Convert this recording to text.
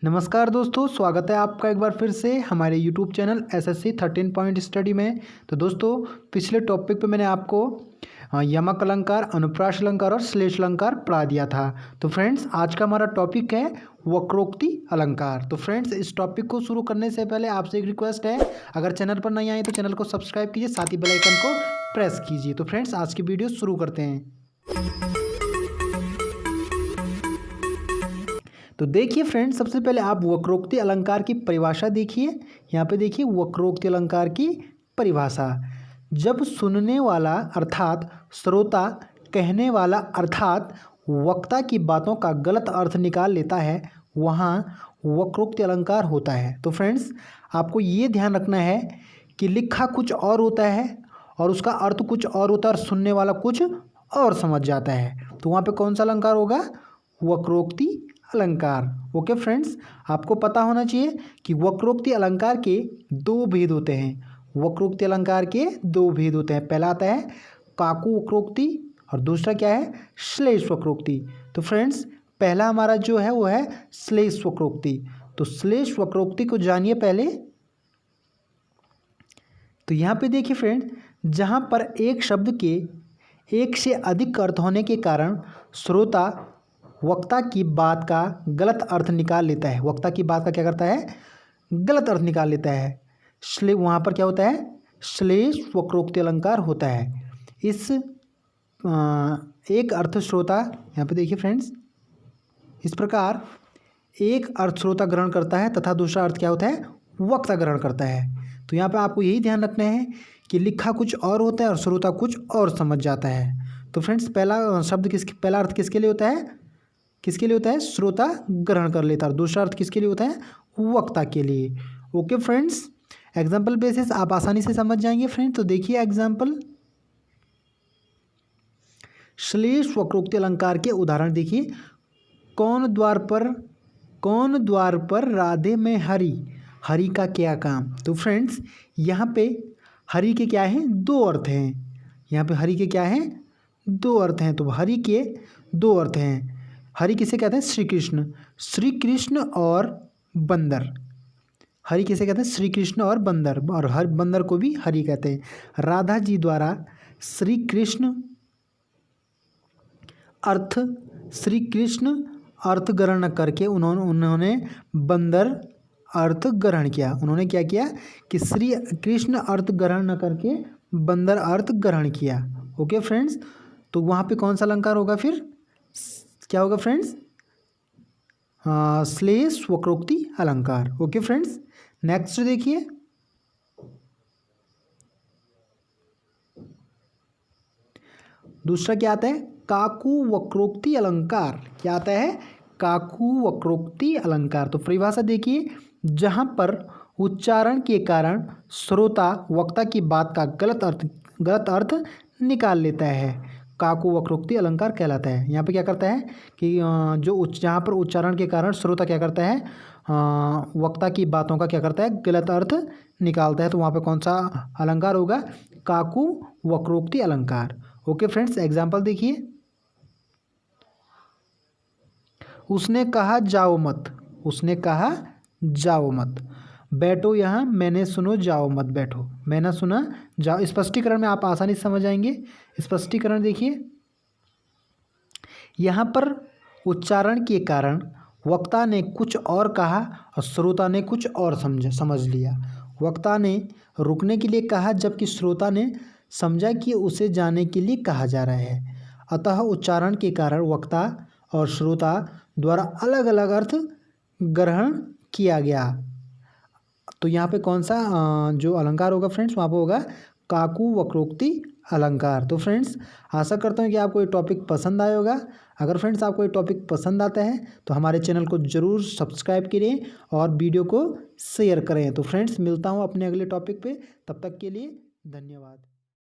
नमस्कार दोस्तों, स्वागत है आपका एक बार फिर से हमारे YouTube channel SSC 13 point study में। तो दोस्तों, पिछले टॉपिक पे मैंने आपको यमक अलंकार, अनुप्रास अलंकार और श्लेष अलंकार पढ़ा दिया था। तो फ्रेंड्स, आज का हमारा टॉपिक है वक्रोक्ति अलंकार। तो फ्रेंड्स, इस टॉपिक को शुरू करने से पहले आपसे एक रिक्वेस्ट है, अगर चैनल पर नहीं आए तो चैनल को सब्सक्राइब कीजिए, साथ ही बेल आइकन को प्रेस कीजिए। तो फ्रेंड्स, आज की वीडियो शुरू करते हैं। तो देखिए फ्रेंड्स, सबसे पहले आप वक्रोक्ति अलंकार की परिभाषा देखिए। यहाँ पे देखिए वक्रोक्ति अलंकार की परिभाषा। जब सुनने वाला अर्थात श्रोता कहने वाला अर्थात वक्ता की बातों का गलत अर्थ निकाल लेता है, वहाँ वक्रोक्ति अलंकार होता है। तो फ्रेंड्स, आपको ये ध्यान रखना है कि लिखा कुछ और होता है और उसका अर्थ कुछ और होता है और सुनने वाला कुछ और समझ जाता है। तो वहाँ पे कौन सा अलंकार होगा? वक्रोक्ति अलंकार। ओके फ्रेंड्स, आपको पता होना चाहिए कि वक्रोक्ति अलंकार के दो भेद होते हैं। वक्रोक्ति अलंकार के दो भेद होते हैं। पहला आता है काकू वक्रोक्ति और दूसरा क्या है? श्लेष वक्रोक्ति। तो फ्रेंड्स, पहला हमारा जो है वो है श्लेष वक्रोक्ति। तो श्लेष वक्रोक्ति को जानिए पहले। तो यहाँ पे देखिए फ्रेंड, जहाँ पर एक शब्द के एक से अधिक अर्थ होने के कारण श्रोता वक्ता की बात का गलत अर्थ निकाल लेता है। वक्ता की बात का क्या करता है? गलत अर्थ निकाल लेता है। वहाँ पर क्या होता है? श्लेष वक्रोक्ति अलंकार होता है। इस एक अर्थ श्रोता, यहाँ पे देखिए फ्रेंड्स, इस प्रकार एक अर्थ श्रोता ग्रहण करता है तथा दूसरा अर्थ क्या होता है? वक्ता ग्रहण करता है। तो यहाँ पे आपको यही ध्यान रखना है कि लिखा कुछ और होता है और श्रोता कुछ और समझ जाता है। तो फ्रेंड्स, पहला अर्थ किसके लिए होता है? किसके लिए होता है? श्रोता ग्रहण कर लेता है। और दूसरा अर्थ किसके लिए होता है? वक्ता के लिए। ओके फ्रेंड्स, एग्जाम्पल बेसिस आप आसानी से समझ जाएंगे फ्रेंड्स। तो देखिए एग्जाम्पल, श्लेष वक्रोक्ति अलंकार के उदाहरण देखिए। कौन द्वार पर राधे में हरि, हरि का क्या काम? तो फ्रेंड्स, यहाँ पे हरि के क्या हैं? दो अर्थ हैं। यहाँ पे हरि के क्या हैं? दो अर्थ हैं। तो हरि के दो अर्थ हैं। हरि किसे कहते हैं? श्री कृष्ण। श्री कृष्ण और बंदर। हरि किसे कहते हैं? श्री कृष्ण और बंदर। और हर बंदर को भी हरि कहते हैं। राधा जी द्वारा श्री कृष्ण अर्थ ग्रहण करके उन्होंने बंदर अर्थ ग्रहण किया। उन्होंने क्या किया कि श्री कृष्ण अर्थ ग्रहण न करके बंदर अर्थ ग्रहण किया। ओके फ्रेंड्स, तो वहाँ पे कौन सा अलंकार होगा फिर? क्या होगा फ्रेंड्स? श्लेष वक्रोक्ति अलंकार। ओके फ्रेंड्स, नेक्स्ट देखिए, दूसरा क्या आता है? काकू वक्रोक्ति अलंकार। क्या आता है? काकू वक्रोक्ति अलंकार। तो परिभाषा देखिए, जहां पर उच्चारण के कारण श्रोता वक्ता की बात का गलत अर्थ निकाल लेता है, काकू वक्रोक्ति अलंकार कहलाता है। यहाँ पे क्या करता है कि जहाँ पर उच्चारण के कारण श्रोता क्या करता है? वक्ता की बातों का क्या करता है? गलत अर्थ निकालता है। तो वहाँ पे कौन सा अलंकार होगा? काकू वक्रोक्ति अलंकार। ओके फ्रेंड्स, एग्जाम्पल देखिए। उसने कहा जाओ मत, उसने कहा जाओ मत। बैठो यहाँ, मैंने सुनो जाओ मत बैठो। मैंने सुना जाओ। स्पष्टीकरण में आप आसानी से समझ जाएंगे। स्पष्टीकरण देखिए, यहाँ पर उच्चारण के कारण वक्ता ने कुछ और कहा और श्रोता ने कुछ और समझ लिया। वक्ता ने रुकने के लिए कहा जबकि श्रोता ने समझा कि उसे जाने के लिए कहा जा रहा है। अतः उच्चारण के कारण वक्ता और श्रोता द्वारा अलग अलग अर्थ ग्रहण किया गया। तो यहाँ पे कौन सा जो अलंकार होगा फ्रेंड्स? वहाँ पे होगा काकू वक्रोक्ति अलंकार। तो फ्रेंड्स, आशा करता हूँ कि आपको ये टॉपिक पसंद आया होगा। अगर फ्रेंड्स आपको ये टॉपिक पसंद आता है तो हमारे चैनल को ज़रूर सब्सक्राइब करें और वीडियो को शेयर करें। तो फ्रेंड्स, मिलता हूँ अपने अगले टॉपिक पे। तब तक के लिए धन्यवाद।